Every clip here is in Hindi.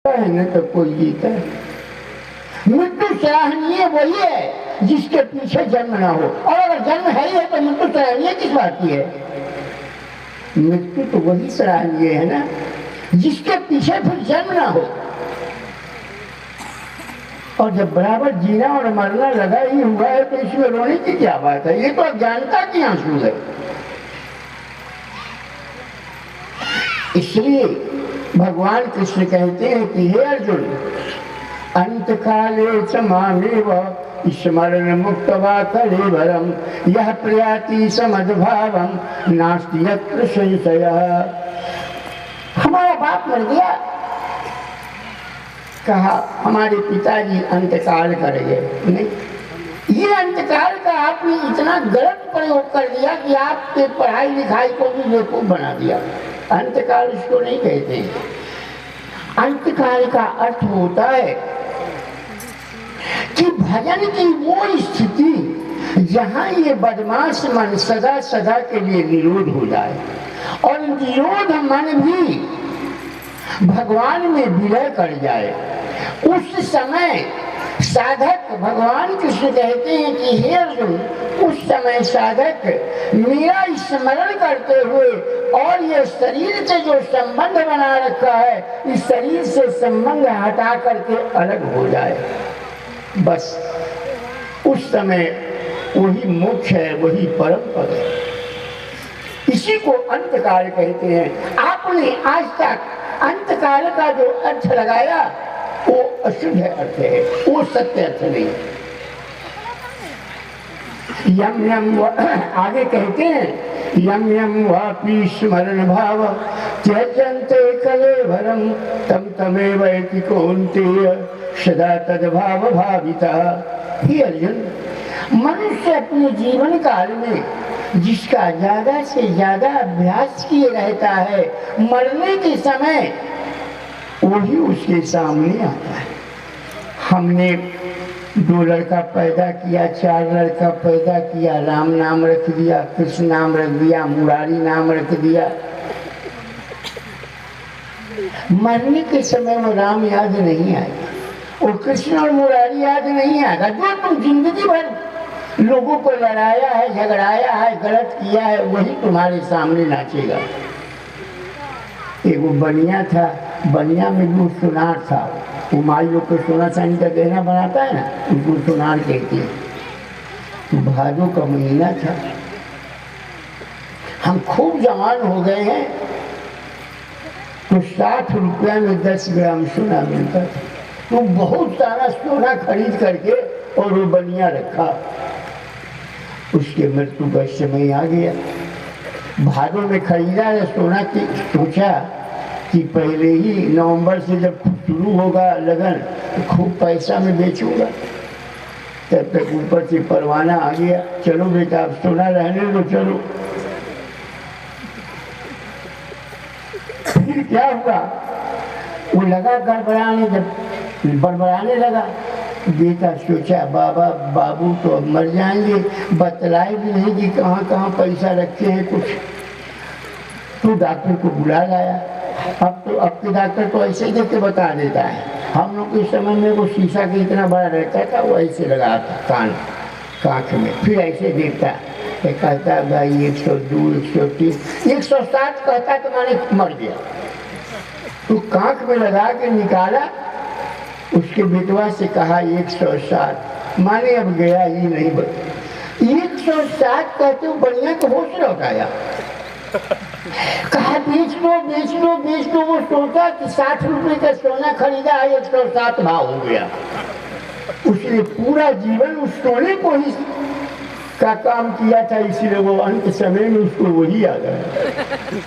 है न तो कोई जीता है। मृत्यु सराहनीय वही है जिसके पीछे जन्म ना हो, और अगर जन्म है ही है तो मृत्यु सराहनीय किस बात की है? मृत्यु तो वही सराहनीय है ना जिसके पीछे फिर जन्म ना हो। और जब बराबर जीना और मरना लगा ही हुआ है तो इसमें रोने की क्या बात है? ये तो अज्ञानता की आंसू है। इसलिए भगवान कृष्ण कहते हैं कि हे अर्जुन, अंत काले च मामेव स्मरण मुक्त्वा कलेवरम यह प्रयाति समद्भावम नास्ति यत्र संशयः। हमारा बाप मर गया, कहा हमारे पिताजी अंतकाल करेंगे। नहीं, ये अंतकाल का आपने इतना गलत प्रयोग कर दिया कि आपके पढ़ाई लिखाई को भी बेवकूफ बना दिया। अंतकाल इसको नहीं कहते। अंतकाल का अर्थ होता है कि भजन की वो स्थिति जहां ये बदमाश मन सदा सदा के लिए निरोध हो जाए और निरोध मन भी भगवान में विलय कर जाए। उस समय साधक, भगवान कृष्ण कहते हैं कि हे अर्जुन, उस समय साधक मेरा स्मरण करते हुए और ये शरीर से जो संबंध बना रखा है, इस शरीर से संबंध हटा करके अलग हो जाए। बस उस समय वही मोक्ष है, वही परम पद है। इसी को अंतकाल कहते हैं। आपने आज तक अंतकाल का जो अर्थ लगाया वो अशुद्ध अर्थ है, वो सत्य अर्थ नहीं। यम यम आगे कहते हैं यम यम वापि स्मरण भाव त्यजन्ते कलेवरम तम तमेव इति कौन्तेय सदा तद्भाव भाविता। हे अर्जुन, मनुष्य अपने जीवन काल में जिसका ज्यादा से ज्यादा अभ्यास किए रहता है, मरने के समय वही उसके सामने आता है। हमने 2 लड़का पैदा किया, 4 लड़का पैदा किया, राम नाम रख दिया, कृष्ण नाम रख दिया, मुरारी नाम रख दिया। मरने के समय वो राम याद नहीं आएगा, वो कृष्ण और मुरारी याद नहीं आएगा। जो तुम जिंदगी भर लोगों को लड़ाया है, झगड़ाया है, गलत किया है, वही तुम्हारे सामने नाचेगा। एक बनिया था, बनिया में भी सुनार था। वो माई लोग को सोना चांदी का गहना बनाता है ना, उसको सुनार कहती है। भादों का महीना था, हम खूब जवान हो गए हैं तो 60 रुपया में 10 ग्राम सोना मिलता था। तो बहुत सारा सोना खरीद करके और वो बनिया रखा। उसके मृत्यु का समय आ गया। भादों में खरीदा है सोना की, सोचा कि पहले ही नवंबर से जब शुरू होगा लगन तो खूब पैसा में बेचूंगा। तब तक ऊपर से परवाना आ गया, चलो बेटा अब सोना रहने दो, चलो। फिर क्या हुआ, वो लगा गड़बड़ाने, जब बड़बड़ाने लगा बेटा सोचा बाबा बाबू तो अब मर जाएंगे, बतलाए भी नहीं कि कहाँ कहाँ पैसा रखे हैं कुछ। तो डॉक्टर को बुला लाया। अब के डॉक्टर तो ऐसे ही देख के बता देता है। हम लोग के समय में वो शीशा के इतना बड़ा रहता था, वो ऐसे लगा था कांख में, फिर ऐसे देखता कहता भाई 102, 130, 107 कहता तो मैंने मर गया। तो कांख में लगा के निकाला, उसके बेटवा से कहा 107, माने अब गया ही नहीं। 107 कहते हो बढ़िया तो होश लौट आया। कहा बेच दो। वो सोचा कि 60 रुपए का सोना खरीदा है, 107 भाव हो गया। उसने पूरा जीवन उस सोने को ही का काम किया था, इसलिए वो अंत समय में उसको वही याद आया।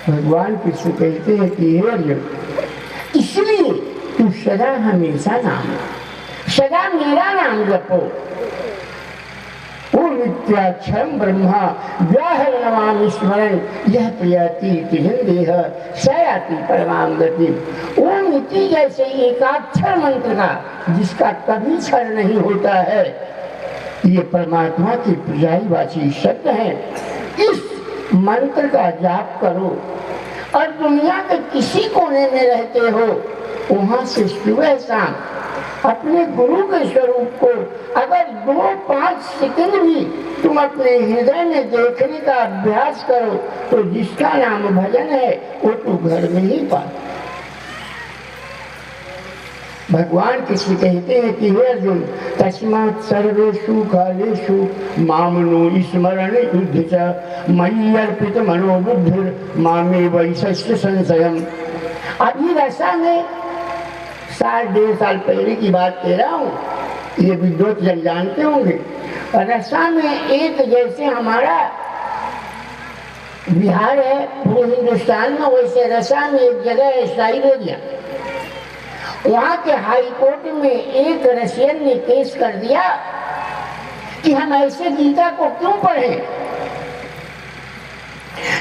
भगवान कृष्ण कहते हैं कि हे अर्जुन, इसलिए तू सदा हमेशा नाम, सदा मेरा नाम जपो। ओ नित्याक्षरम ब्रह्मा व्याहरणमामि स्मरण यह प्रयाति तिजन्देह सयाति परमां गति। ओम इति जैसे एकाक्षर मंत्र का जिसका कभी क्षर नहीं होता है, ये परमात्मा की पर्यायवाची शब्द है। इस मंत्र का जाप करो और दुनिया के किसी कोने में रहते हो, वहां से सुबह शाम अपने गुरु के स्वरूप को अगर 2-5 सेकंड भी तुम अपने हृदय में देखने का अभ्यास करो तो जिसका नाम भजन है वो तू घर में ही पा। भगवान किसी कहते हैं कि हे अर्जुन तस्मात् सर्वेषु कालेषु मामनो स्मरण युद्ध च मयि अर्पित मनोबुद्धिर मामे वैशस्य संशयम। अभी रसा में 1.5 साल पहले की बात कह रहा हूँ, ये विद्वत जन जानते होंगे। रसा में एक जैसे हमारा बिहार है पूरे हिंदुस्तान में, वैसे रसा में एक जगह है साइबेरिया। वहां के हाई कोर्ट में एक रशियन ने केस कर दिया कि हम ऐसे गीता को क्यों पढ़ें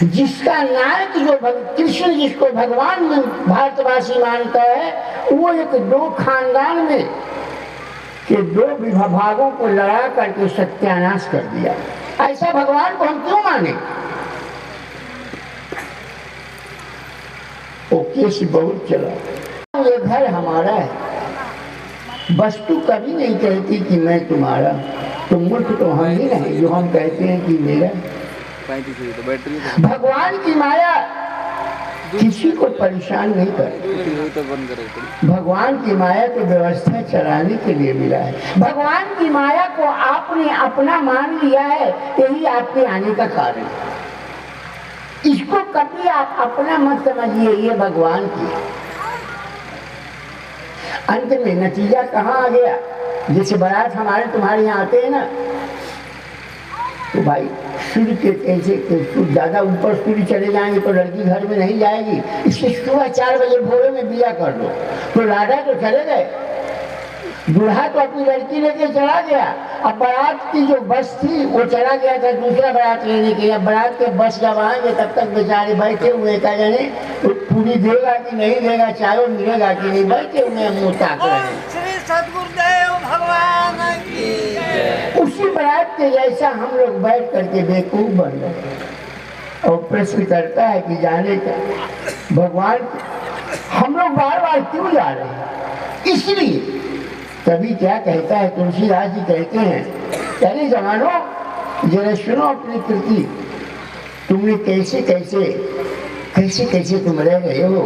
जिसका नायक जो कृष्ण जिसको भगवान भारतवासी मानता है वो एक 2 खानदान में के 2 विभागों को लड़ा करके सत्यानाश कर दिया। ऐसा भगवान को हम क्यों माने? वो केस बहुत चला। ये घर हमारा है, वस्तु कभी नहीं कहती कि मैं तुम्हारा, तो मूर्ख तो हम ही नहीं जो हम कहते हैं कि मेरा। भगवान की माया किसी को परेशान नहीं करती। भगवान की माया को व्यवस्था चलाने के लिए मिला है। भगवान की माया को आपने अपना मान लिया है, यही आपके आने का कारण। इसको कभी आप अपना मत समझिए, ये भगवान की। अंत में नतीजा कहाँ आ गया? जैसे बारात हमारे तुम्हारे यहाँ आते हैं ना, तो भाई सूर्य के कैसे ज्यादा ऊपर सूर्य चले जाएंगे तो लड़की घर में नहीं जाएगी, इससे सुबह 4 बजे भोरे में बिया कर दो। तो लाडा तो चले गए, दूल्हा तो अपनी लड़की लेके चला गया। अब बारात की जो बस थी वो चला गया था दूसरा बारात लेने के लिए। अब बारात के बस जब आएंगे तब तक बेचारे बैठे हुए क्या जाने पूरी देगा कि नहीं देगा, चाय मिलेगा कि नहीं, बैठे हुए मुँह ताक रहे हैं। श्री सद्गुरुदेव भगवान की। उसी बारात के जैसा हम लोग बैठ करके बेवकूफ बन गए। और प्रश्न करता है कि जाने का भगवान हम लोग बार बार क्यों जा रहे हैं? इसलिए कभी क्या कहता है तुलसीदास जी कहते हैं, पहले जमानो जरा सुनो अपनी कृति, तुमने कैसे कैसे कैसे कैसे तुम रह गए हो।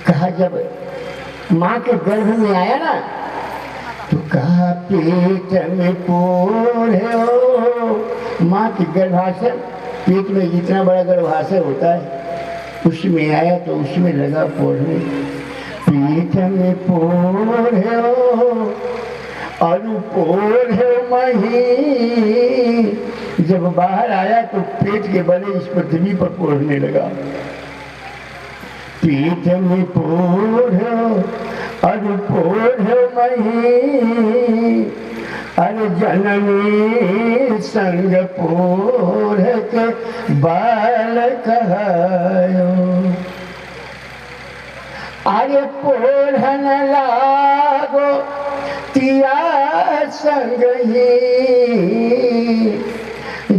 कहा जब माँ के गर्भ में आया ना तो कहा पेट में पोढ़े हो। माँ की गर्भाशय, पेट में जितना बड़ा गर्भाशय होता है उसमें आया तो उसमें लगा पोढ़ने। पेट में पोढ़े हो और पोढ़े मही, जब बाहर आया तो पेट के बले इस पृथ्वी पर पोढ़ने लगा। पेट में पोढ़े और पोढ़े मही, अरे जननी संग पोढ़ के बाल कहायो। अरे पोढ़न लागो तिया संग ही,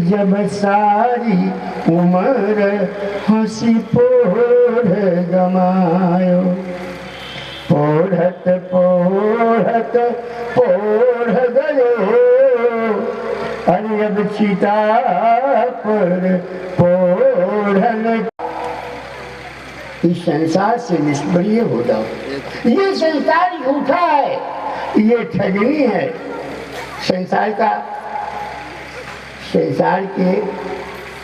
जब सारी उम्र हंसी पोढ़ गमायो। पोढ़त पोढ़त पोढ़ गयो, अरे अब चिता पर पोढ़न। इस संसार से निष्प्रिय हो जाओ। ये संसार झूठा है, ये ठगनी है। संसार के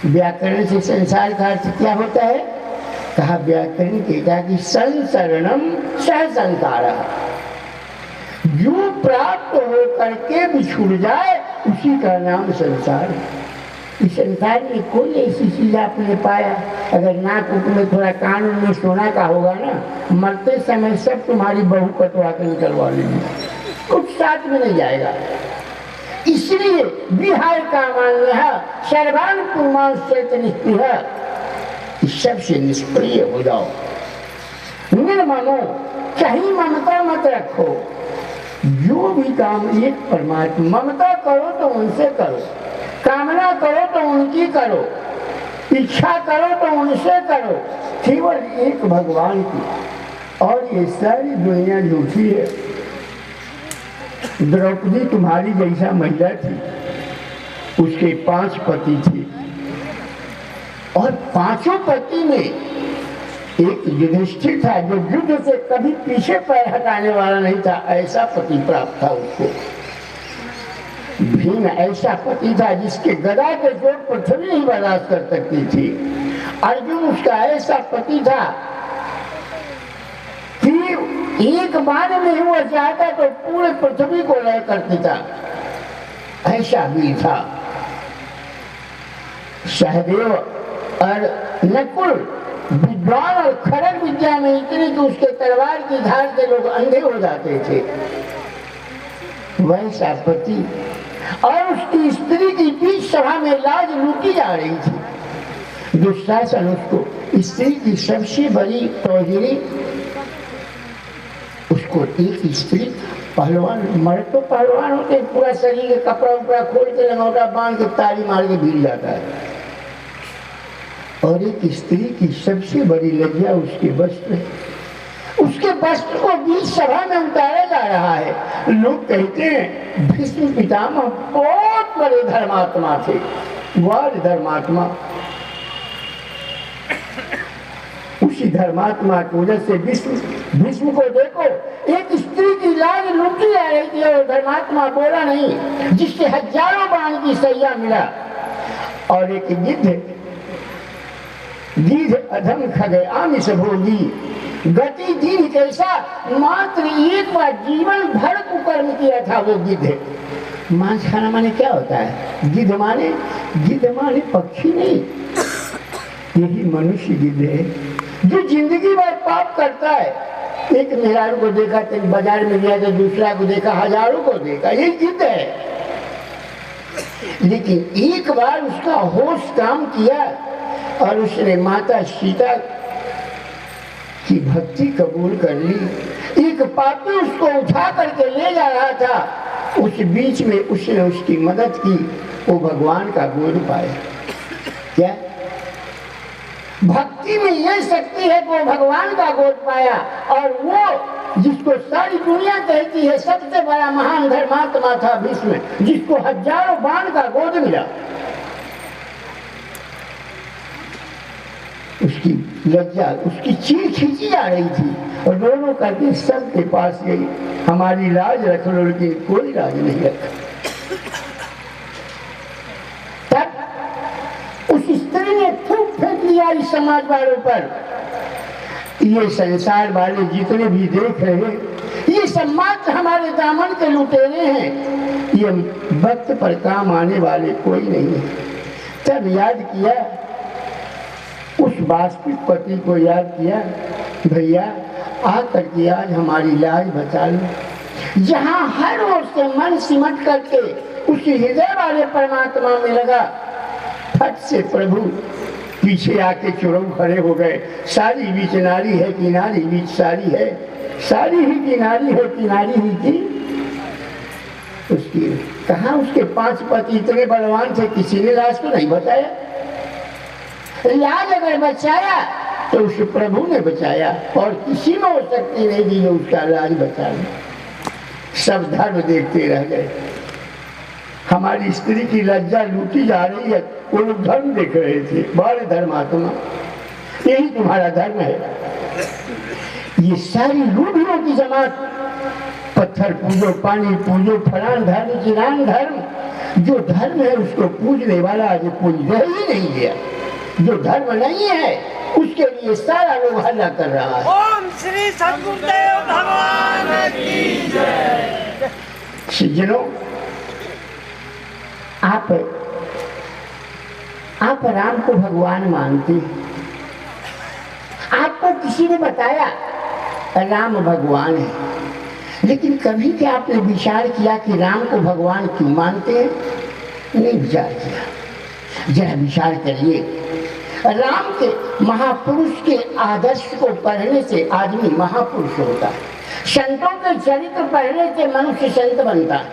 व्याकरण से संसार का अर्थ क्या होता है? कहा व्याकरण कहता कि संसरणम सह संसारः, जो प्राप्त हो करके बिछुड़ जाए उसी का नाम संसार है। इस संसार में कोई ऐसी चीज आपने पाया, अगर नाक में थोड़ा कान में सोना का होगा ना, मरते समय सब तुम्हारी बहू कटवा कर निकलवा लेंगे, कुछ साथ में नहीं जाएगा। इसलिए विहार का मान्य सर्वान पुमांश्चैत निष्प्रियः, सबसे निष्प्रिय हो जाओ। निर्ममो, कहीं ममता मत रखो। जो भी काम एक परमात्मा, ममता करो तो उनसे करो, कामना करो तो उनकी करो। इच्छा करो तो उनसे करो, केवल एक भगवान की। और ये सारी दुनिया झूठी है। द्रौपदी तुम्हारी जैसा महिला थी, उसके 5 पति थे और 5 पति में एक युधिष्ठिर था जो युद्ध से कभी पीछे पैर हटाने वाला नहीं था, ऐसा पति प्राप्त था उसको। भीम ऐसा पति था जिसके गदा के जोर पृथ्वी नहीं बर्दाश्त कर सकती थी। अर्जुन उसका ऐसा पति था कि एक बार में ही वो चाहता तो पूरे पृथ्वी को लय कर देता, ऐसा वीर था। सहदेव और नकुल विद्वान और खरग विद्या में इतने कि उसके तलवार की धार से लोग अंधे हो जाते थे, वैसा पति। और उसकी स्त्री की बीच सभा में लाज लूटी जा रही थी। दुशासन उसको स्त्री की सबसे बड़ी तौहीरी, उसको एक स्त्री पहलवान, मर्द तो पहलवान होते पूरा शरीर के कपड़ा उपड़ा खोल के लंगोटा बांध के ताली मार के भीड़ जाता है, और एक स्त्री की सबसे बड़ी लज्जा उसके वस्त्र है। उसके वस्त्र को बीच सभा में उतारा जा रहा है। लोग कहते हैं भीष्म पितामह बहुत बड़े धर्मात्मा थे, वाद धर्मात्मा। उसी धर्मात्मा की वजह से भीष्म को देखो, एक स्त्री की लाज लूटी जा रही थी और धर्मात्मा बोला नहीं, जिससे हजारों बाण की सैया मिला। और एक गिद्ध अधम खगे आमिष भोगी, गति दीन कैसा, मात्र एक बार जीवन भर कुकर्म किया था वो गिद्ध। मांस खाना माने क्या होता है? गिद्ध माने पक्षी नहीं, यही मनुष्य गिद्ध है जो जिंदगी भर पाप करता है। एक मेहरारू को देखा तो बाजार में गया तो दूसरा को देखा, हजारों को देखा, यही गिद्ध है। लेकिन एक बार उसका होश काम किया और उसने माता सीता की भक्ति कबूल कर ली। एक पापी उसको उठा करके ले जा रहा था, उस बीच में उसने उसकी मदद की, वो भगवान का गोद पाया। क्या भक्ति में यह शक्ति है कि वो भगवान का गोद पाया। और वो जिसको सारी दुनिया कहती है सबसे बड़ा महान धर्मात्मा था भीष्म, जिसको हजारों बाण का गोद मिला, उसकी लज्जा, उसकी चीर खींची जा रही थी और दोनों करके सबके पास गई, हमारी लाज रख लो, लेकिन कोई लाज नहीं रखा। तब उस स्त्री ने थूक फेंक दिया इस समाज वालों पर, ये संसार वाले जितने भी देख रहे हैं, ये सब मात्र हमारे दामन के लुटेरे हैं, ये वक्त पर काम आने वाले कोई नहीं है। तब याद किया, उस वास्तविक पति को याद किया, भैया आकर के आज हमारी लाज बचा लो। जहाँ हर ओर से मन सिमट करके उस हृदय वाले परमात्मा में लगा, फट से प्रभु पीछे आके चुरऊ खड़े हो गए। सारी बीच नारी है कि नारी बीच सारी है, सारी ही की नारी है कि नारी ही की उसकी। कहा उसके 5 पति इतने बलवान थे, किसी ने लाज को नहीं बताया। लाज अगर बचाया तो उस प्रभु ने बचाया, और किसी में हो सकती नहीं थी जो उसका लाज बचा ले। सब धर्म देखते रह गए, हमारी स्त्री की लज्जा लूटी जा रही है, वो लोग धर्म देख रहे थे। बड़े धर्मात्मा, यही तुम्हारा धर्म है। ये सारी रूढ़ियों की जमात, पत्थर पूजो, पानी पूजो, फलान धर्म चिरान धर्म, जो धर्म है उसको पूजने वाला आज पूज रह ही नहीं गया। जो धर्म नहीं है उसके लिए सारा लोग हल्ला कर रहा है। ओम श्री सद्गुरुदेव भगवान की जय। सज्जनों, आप राम को भगवान मानते हैं। आपको किसी ने बताया राम भगवान है, लेकिन कभी क्या आपने विचार किया कि राम को भगवान क्यों मानते हैं? नहीं विचार किया। जरा विचार करिए, राम के महापुरुष के आदर्श को पढ़ने से आदमी महापुरुष होता है, संतों के चरित्र पढ़ने से मनुष्य संत बनता है।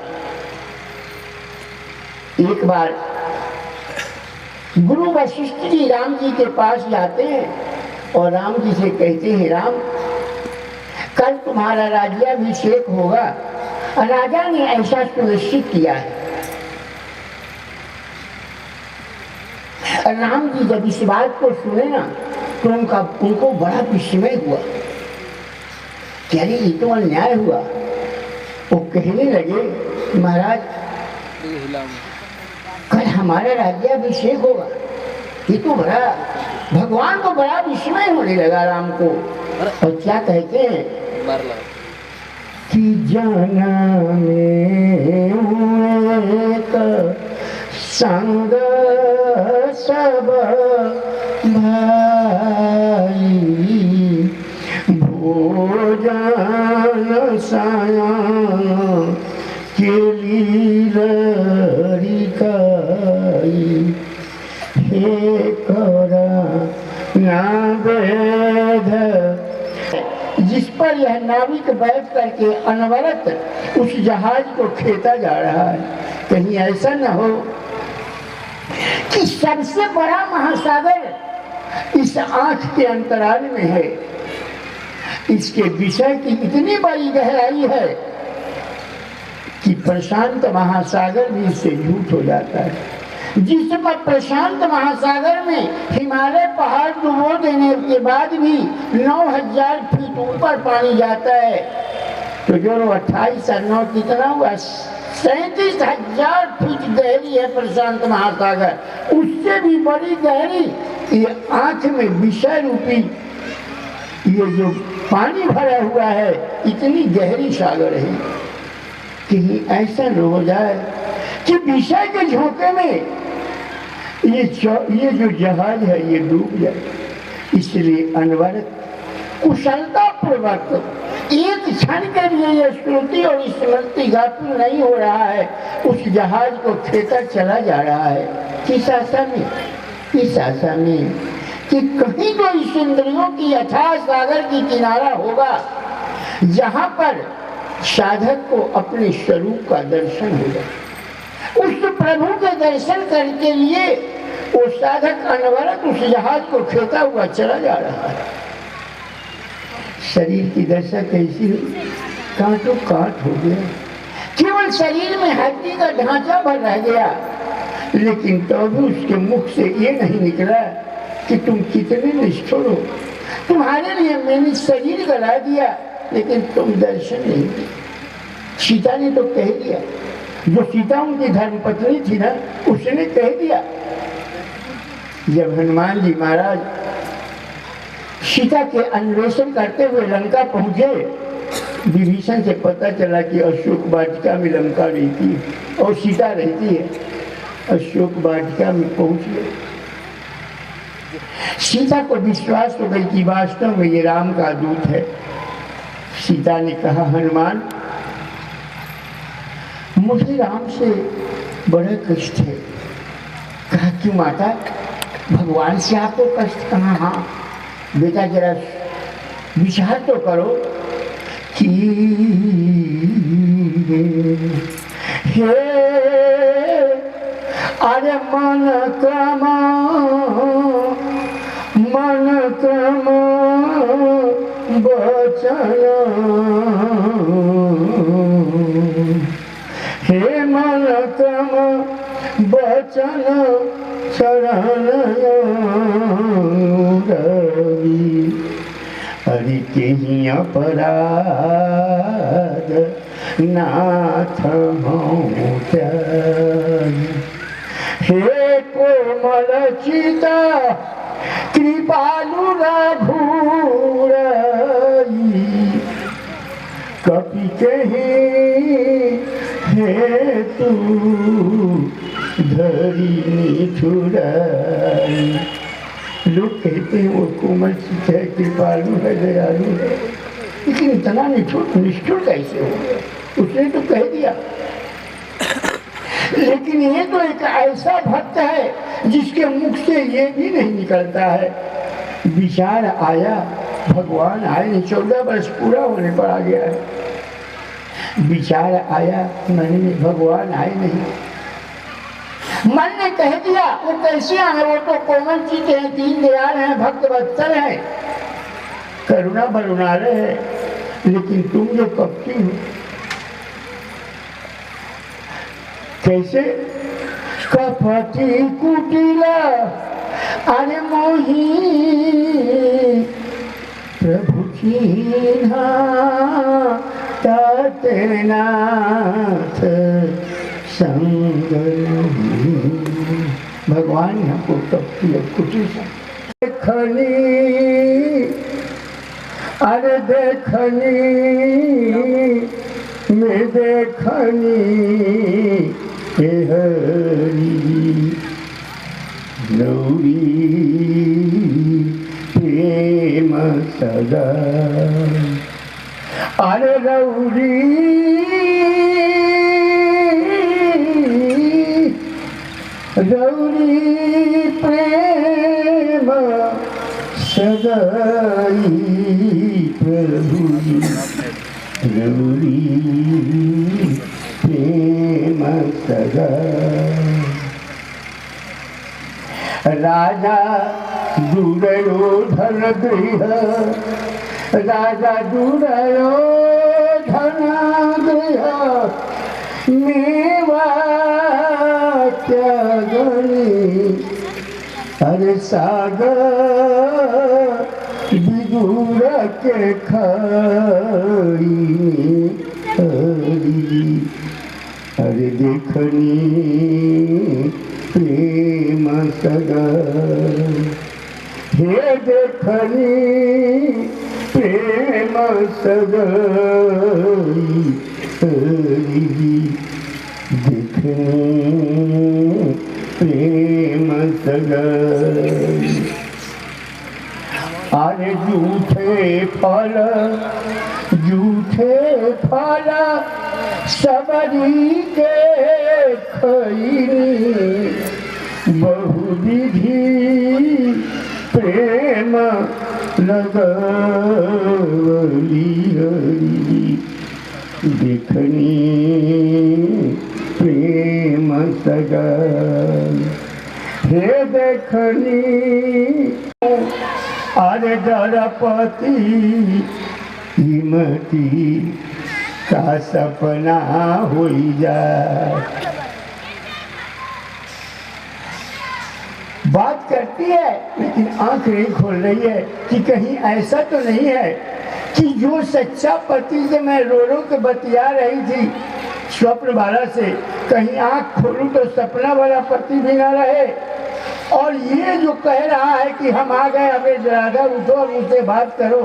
एक बार गुरु वशिष्ठ जी राम जी के पास जाते हैं और राम जी से कहते हैं, राम कल तुम्हारा राज्याभिषेक होगा। राजा ने ऐसा सुनिश्चित किया है। राम जी जब इस बात को सुने ना तो उनको बड़ा विस्मय हुआ कि अरे ये तो अन्याय हुआ। वो कहने लगे, महाराज कल हमारा राज्याभिषेक होगा। ये तो बड़ा, भगवान को बड़ा विस्मय होने लगा राम को। और क्या कहते हैं कि जाने संग सब भाई भोजन सायं केली लरिकाई हे करा ना वेद। जिस पर यह नाविक बैठ करके अनवरत उस जहाज को खेता जा रहा है, कहीं ऐसा न हो कि सबसे बड़ा महासागर इस आंख के अंतराल में है। इसके विषय की इतनी बड़ी गहराई है कि प्रशांत महासागर भी इससे झूठ हो जाता है। जिस पर प्रशांत महासागर में हिमालय पहाड़ डुबो देने के बाद भी 9000 फीट ऊपर पानी जाता है, तो जो 28 और 9 कितना हुआ, 37,000 फीट गहरी है प्रशांत महासागर। उससे भी बड़ी गहरी ये आंख में विषय रूपी ये जो पानी भरा हुआ है, इतनी गहरी सागर है। कहीं ऐसा न हो जाए कि विषय के झोंके में ये जो जहाज है ये डूब जाए। इसलिए अनवरत कुशलता पूर्वक एक क्षण के लिए ये श्रुति और स्मृति गाफिल नहीं हो रहा है, उस जहाज को खेता चला जा रहा है। किस आशा में? इस आशा में कि कहीं तो इस इंद्रियों की अथाह सागर की किनारा होगा जहां पर साधक को अपने स्वरूप का दर्शन होगा। उस प्रभु के दर्शन करने के लिए वो साधक अनवरत उस जहाज को खेता हुआ चला जा रहा है। शरीर की दशा कैसी हुई, कांटों काट हो गया। केवल शरीर में हड्डी का ढांचा भर रह गया, लेकिन तो भी उसके मुख से ये नहीं निकला कि तुम कितने निष्ठुर हो। तुम्हारे लिए मैंने शरीर गला दिया, लेकिन तुम दर्शन नहीं दिए। सीता ने तो कह दिया, जो सीता उनकी धर्मपत्नी थी ना, उसने कह दिया। जब हनुमान जी महाराज सीता के अन्वेषण करते हुए लंका पहुंचे, विभीषण से पता चला कि अशोक वाटिका में लंका रहती है और सीता रहती है। अशोक वाटिका में पहुंच गए। सीता को विश्वास हो गई कि वास्तव में ये राम का दूत है। सीता ने कहा, हनुमान मुझे राम से बड़ा कष्ट है। कहा, क्यों माता, भगवान से आपको कष्ट? कहा, हाँ बेटा जरा विचार तो करो कि हे अरे मन क्रम बचन, हे मन क्रम बचन शरण रवि, हरि के ही अपराध नाथ हूँ त्यागी। हे कोमल चिता कृपालु रघुराई, कपि कहे हे तू धरी निठुराई। लोग कहते हैं वो कोमल चित है, कृपालु है, दयालु है, लेकिन इतना निष्ठुर कैसे हो गया? उसने तो कह दिया। लेकिन ये तो एक ऐसा भक्त है जिसके मुख से ये भी नहीं निकलता है। विचार आया, भगवान आए नहीं, 14 वर्ष पूरा होने पर आ गया है। विचार आया मन में, भगवान आए नहीं। मन ने कह दिया वो कैसे आए, वो तो कोमल चीज है, दीन दयाल है, भक्त वत्सल है, करुणा बरुणारे है, लेकिन तुम जो कपटी हो। कैसे? कपटी कुटिला अरे मोही प्रभु कीन्हा तातेनाथ संग। भगवान हमको कपटी और कुटी देखनी, अरे देखनी मैं देखनी हे हरि गौरी प्रेम सदा। अरे गौरी गौरी प्रेम सदाई प्रभु गौरी प्रेम सदा। राजा दुर्योधन गृह, राजा दुर्योधन गृह मेवा त्यागनी। अरे सागर विदुर के खाई हरि। अरे देखनी प्रेम सदा, हे देखनी प्रेम सदा हरि। देखनी प्रेम सदा। अरे झूठे फल सबरी के खैनी। बहुविधि प्रेम लगवली हरि। देखनी प्रेम सदा, हे देखनी अरे द्रौपदी हिमती का सपना हो जाए। बात करती है लेकिन आंख नहीं खोल रही है कि कहीं ऐसा तो नहीं है कि जो सच्चा पति से मैं रो रो के बतिया रही थी स्वप्न वाला से, कहीं आंख खोलूं तो सपना वाला पति भी ना रहे। और ये जो कह रहा है कि हम आ गए, अबे राधा उठो और मुझसे बात करो,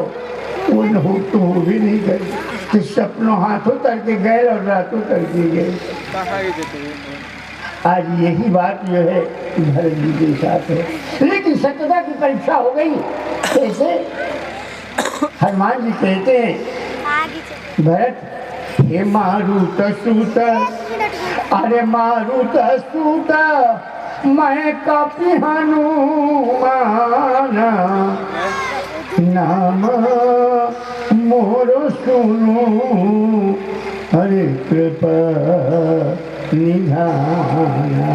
वो हो तो वो भी नहीं करे कि सपनों हाथों तक के गए और रातों तक के गए। आज यही बात जो है भरत जी के साथ है। लेकिन सत्यता की परीक्षा हो गई। कैसे? हनुमान जी कहते हैं भरत, हे मारुत सूत, अरे मारुत सूत मैं कपि हनुमान, नाम मोरो सुनो हरे कृपा निधाना।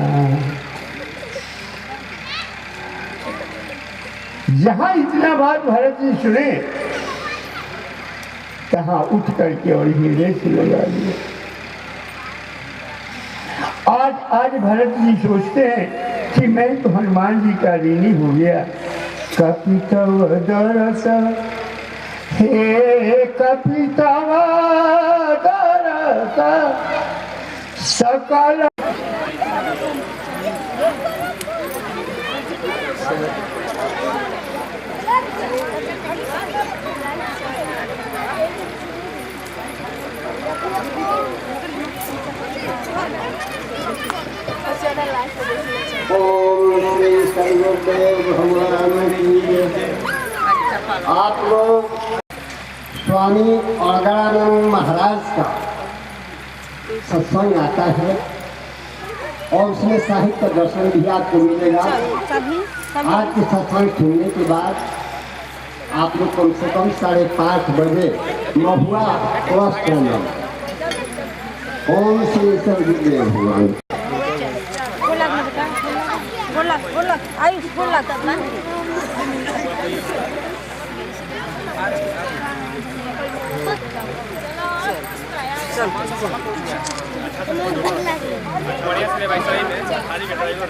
जहां इतना बात भरत जी सुने तहां उठ करके और हीरे से लगा दिया। आज भरत जी सोचते हैं कि मैं तो हनुमान जी का ऋणी हो गया। कपितव दरस, हे कपितव दरस सकल। ओम श्री सर्वदेव भगवान की जय। आप लोग स्वामी औरगानंद महाराज का सत्संग आता है और उसमें साहित्य दर्शन भी आपको मिलेगा। आज के सत्संग सुनने के बाद आप लोग कम से कम 5:30 बजे महुआ क्रॉस करना। ओम श्री सर्वदेव भगवान। बोला आयुष बोला तब ना चल बढ़िया से भाई सही में खाली का ड्राइवर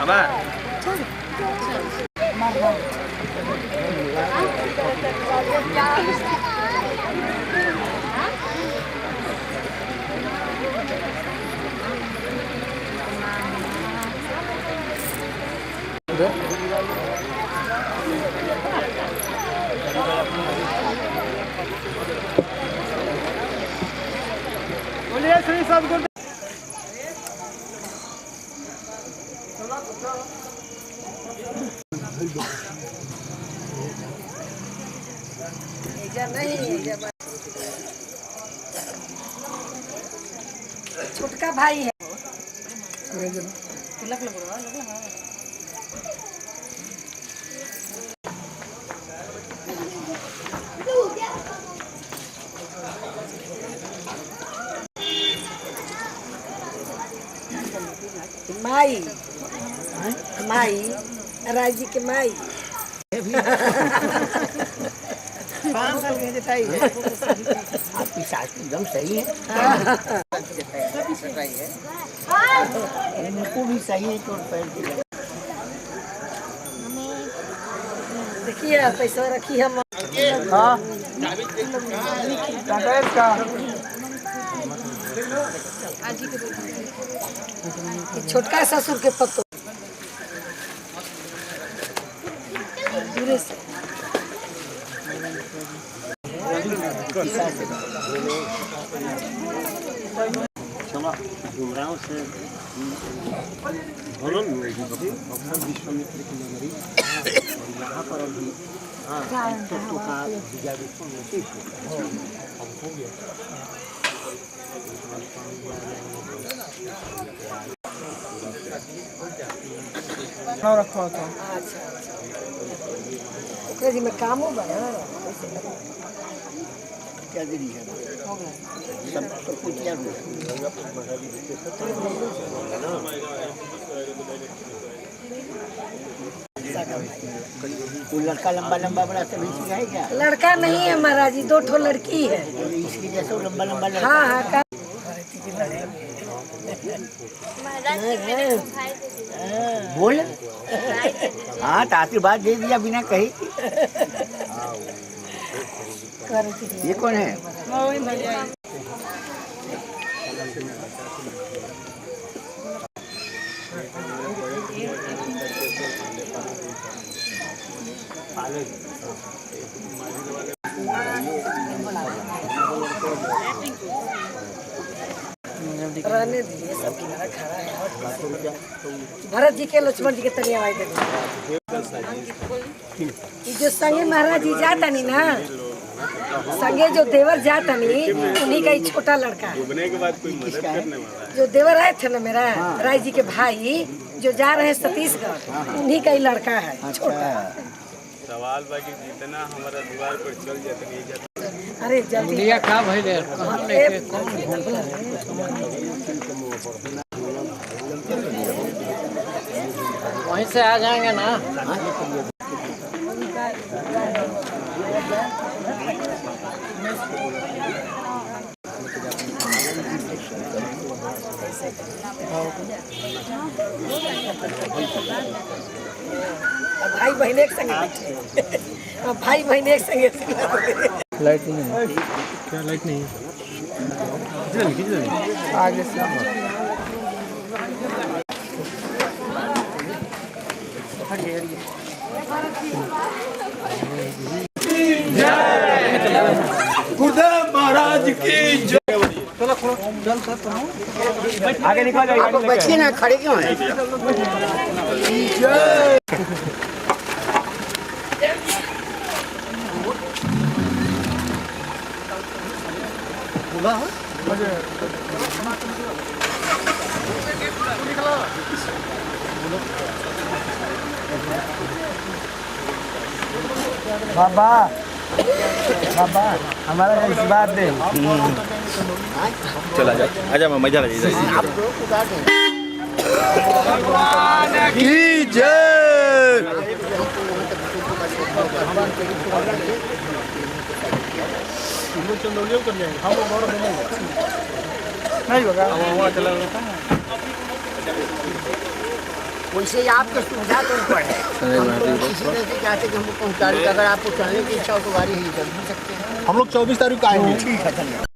हमार बोलिए श्री सदगुरु छोटका भाई है माई माई राय जी के माई 5 साल के जटाई है आपकी सास एकदम सही है, इनको भी सही है चोट पैर की। देखिए पैसा रखी हम हाँ का छोटका ससुर के पत्तो दूरे से घुमराव से भलन विश्वामित्र की नगरी और यहाँ पर अभी तो का हो गया रखा था ओकरे जी में काम होगा ना क्या गिरी है सब कुछ यार वो लड़का लंबा लंबा बड़ा सभी है क्या? लड़का नहीं है महाराज जी 2 ठो लड़की है इसकी जैसे लंबा लंबा लड़का। हाँ हाँ का बोल हाँ तो आशीर्वाद दे दिया बिना कही। ये कौन है? रहने दीजिए सब किनारा खड़ा है भरत जी के लक्ष्मण जी के तनी आवाज दे जो संगे महाराज जी जाता नहीं ना संगे जो देवर जाता नहीं उन्हीं का ही छोटा लड़का जो देवर आए थे ना मेरा राय जी के भाई जो जा रहे हैं छत्तीसगढ़ उन्हीं का ही लड़का है छोटा। सवाल बाकी जितना हमारा द्वार पर चल जाते नहीं जाते। अरे जल्दी का भाई रे वहीं से आ जाएंगे ना। भाई बहन एक संगे बैठे भाई बहन एक संगे लाइट नहीं है क्या? लाइट नहीं है आगे से गुरुदेव महाराज की जय। आगे निकल जाइए। आप बच्चे ना खड़े क्यों हैं? बाबा हमारा बात दे चला जा आजा मजा लगी की जय। नहीं होगा चला वैसे आपके सुविधा तो ऊपर है, किसी तरह से चाहते कि हमको पहुँचाने, अगर आपको चलने की इच्छा हो तो गाड़ी ही चल सकते हैं। हम लोग 24 तारीख को आएंगे। ठीक है, धन्यवाद।